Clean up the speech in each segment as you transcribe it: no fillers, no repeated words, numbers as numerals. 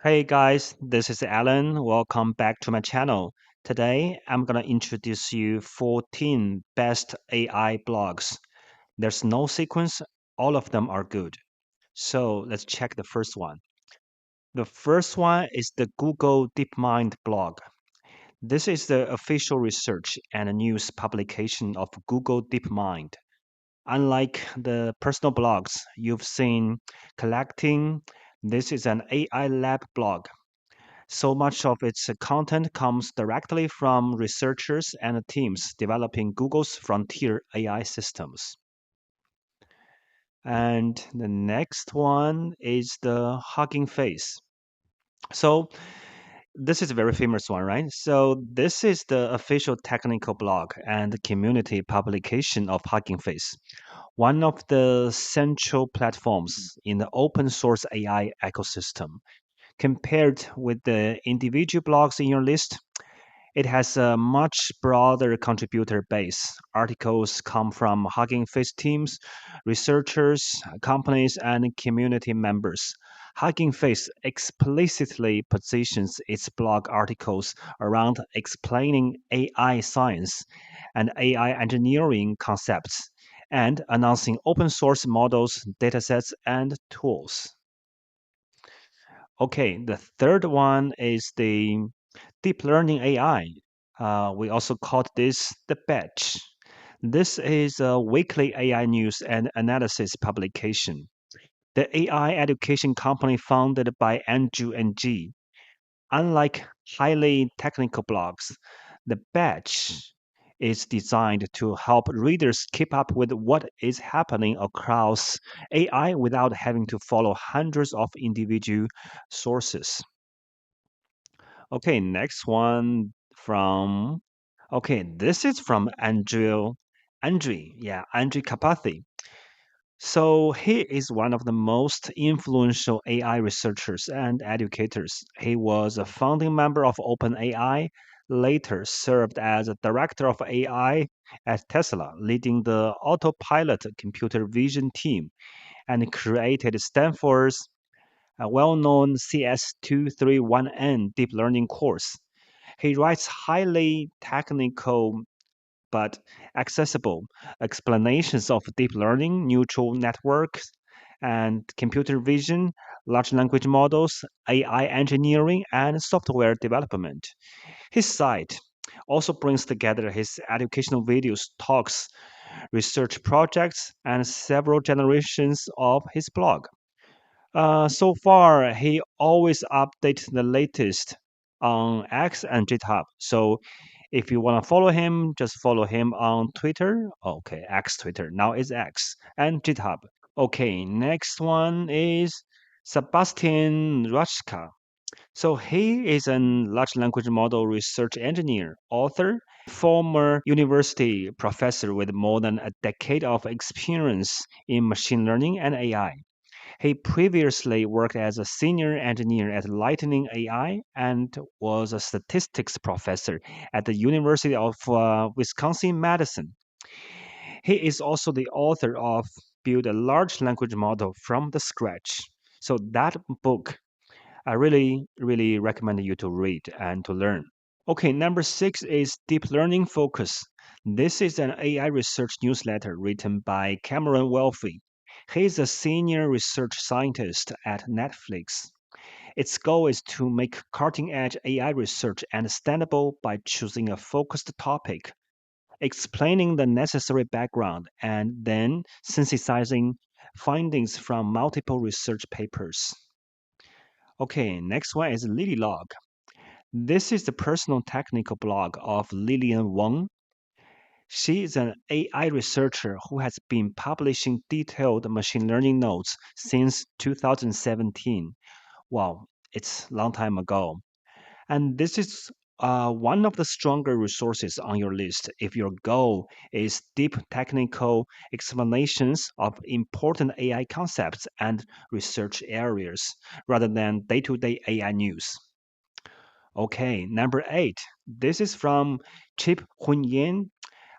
Hey guys, this is Alan. Welcome back to my channel. Today, I'm going to introduce you 14 best AI blogs. There's no sequence, all of them are good. So let's check the first one. The first one is the Google DeepMind blog. This is the official research and news publication of Google DeepMind. Unlike the personal blogs you've seen collecting, this is an AI lab blog. So much of its content comes directly from researchers and teams developing Google's frontier AI systems. And the next one is the Hugging Face. So this is a very famous one, right? So this is the official technical blog and community publication of Hugging Face, one of the central platforms in the open source AI ecosystem. Compared with the individual blogs in your list, it has a much broader contributor base. Articles come from Hugging Face teams, researchers, companies, and community members. Hugging Face explicitly positions its blog articles around explaining AI science and AI engineering concepts and announcing open source models, datasets, and tools. Okay, the third one is the deep learning AI. We also called this the batch. This is a weekly AI news and analysis publication. The AI education company founded by Andrew Ng. Unlike highly technical blogs, the batch is designed to help readers keep up with what is happening across AI without having to follow hundreds of individual sources. Okay, next one from this is from Andrew Kapathi. So he is one of the most influential AI researchers and educators. He was a founding member of OpenAI, later served as a director of AI at Tesla, leading the autopilot computer vision team, and created Stanford's well-known CS231N deep learning course. He writes highly technical but accessible explanations of deep learning, neural networks, and computer vision, large language models, AI engineering, and software development. His site also brings together his educational videos, talks, research projects, and several generations of his blog. So far, he always updates the latest on X and GitHub. So if you want to follow him, just follow him on Twitter. Okay, X Twitter. Now it's X and GitHub. Okay, next one is Sebastian Rachka. So he is a large language model research engineer, author, former university professor with more than a decade of experience in machine learning and AI. He previously worked as a senior engineer at Lightning AI and was a statistics professor at the University of Wisconsin-Madison. He is also the author of Build a Large Language Model from the Scratch. So that book, I really recommend you to read and to learn. Okay, number six is Deep Learning Focus. This is an AI research newsletter written by Cameron Welfy. He is a senior research scientist at Netflix. Its goal is to make cutting edge AI research understandable by choosing a focused topic, explaining the necessary background, and then synthesizing findings from multiple research papers. Okay, next one is Lilylog. This is the personal technical blog of Lillian Wang. She is an AI researcher who has been publishing detailed machine learning notes since 2017. Wow, it's a long time ago. And this is one of the stronger resources on your list if your goal is deep technical explanations of important AI concepts and research areas rather than day to day AI news. Okay, number eight. This is from Chip Hunyan,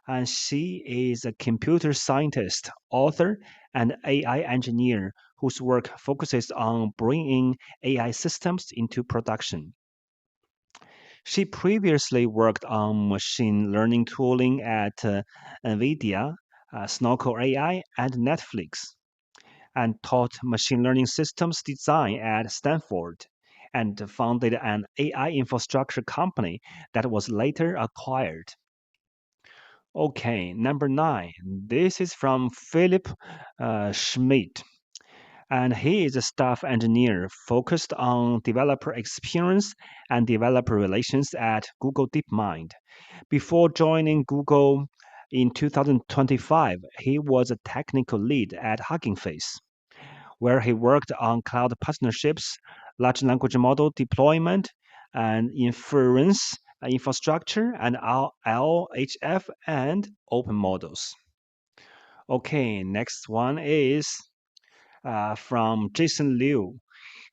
and she is a computer scientist, author, and AI engineer whose work focuses on bringing AI systems into production. She previously worked on machine learning tooling at NVIDIA, Snorkel AI, and Netflix, and taught machine learning systems design at Stanford, and founded an AI infrastructure company that was later acquired. Okay, number nine. This is from Philip Schmidt, and he is a staff engineer focused on developer experience and developer relations at Google DeepMind. Before joining Google in 2025, he was a technical lead at Hugging Face, where he worked on cloud partnerships, large language model deployment, and inference infrastructure, and LHF and open models. Okay, next one is from Jason Liu.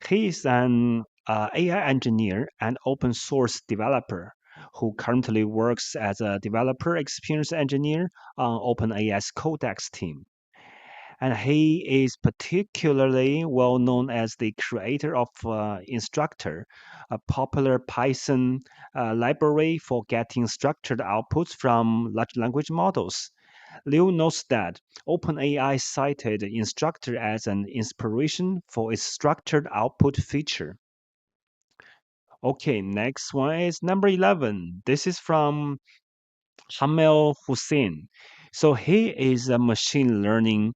He is an AI engineer and open source developer who currently works as a developer experience engineer on OpenAI's Codex team. And he is particularly well known as the creator of Instructor, a popular Python library for getting structured outputs from large language models. Liu notes that OpenAI cited Instructor as an inspiration for its structured output feature. Okay, next one is number 11. This is from Hamel Hussein. So he is a machine learning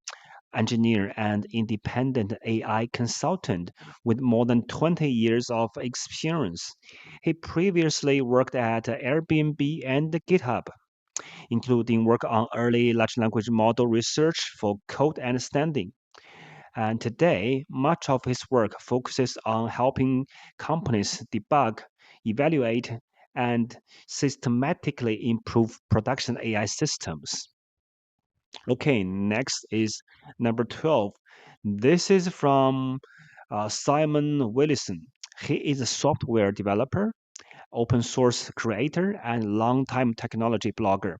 engineer and independent AI consultant with more than 20 years of experience. He previously worked at Airbnb and GitHub, including work on early large language model research for code understanding. And today, much of his work focuses on helping companies debug, evaluate, and systematically improve production AI systems. Okay, next is number 12. This is from Simon Willison. He is a software developer, open source creator, and longtime technology blogger.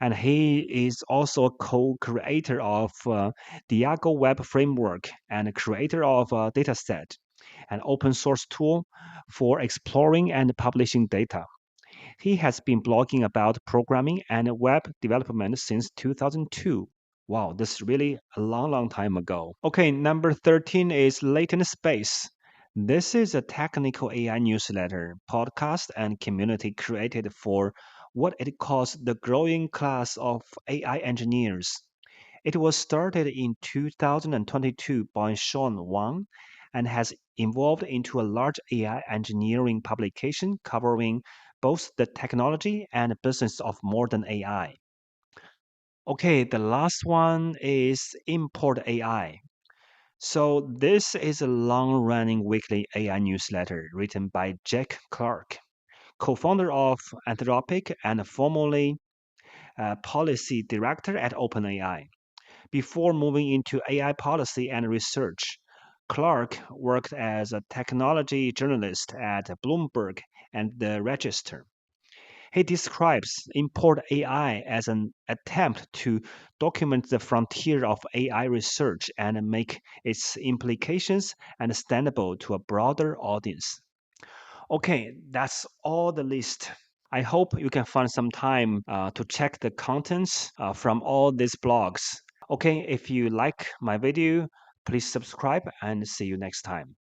And he is also a co-creator of Diago Web Framework and creator of Dataset, an open source tool for exploring and publishing data. He has been blogging about programming and web development since 2002. Wow, this is really a long, long time ago. Okay, number 13 is Latent Space. This is a technical AI newsletter, podcast, and community created for what it calls the growing class of AI engineers. It was started in 2022 by Sean Wang and has evolved into a large AI engineering publication covering both the technology and business of modern AI. Okay, the last one is Import AI. So, this is a long running weekly AI newsletter written by Jack Clark, co founder of Anthropic and formerly policy director at OpenAI. Before moving into AI policy and research, Clark worked as a technology journalist at Bloomberg and the Register. He describes Import AI as an attempt to document the frontier of AI research and make its implications understandable to a broader audience. Okay, that's all the list. I hope you can find some time to check the contents from all these blogs. Okay, if you like my video, please subscribe and see you next time.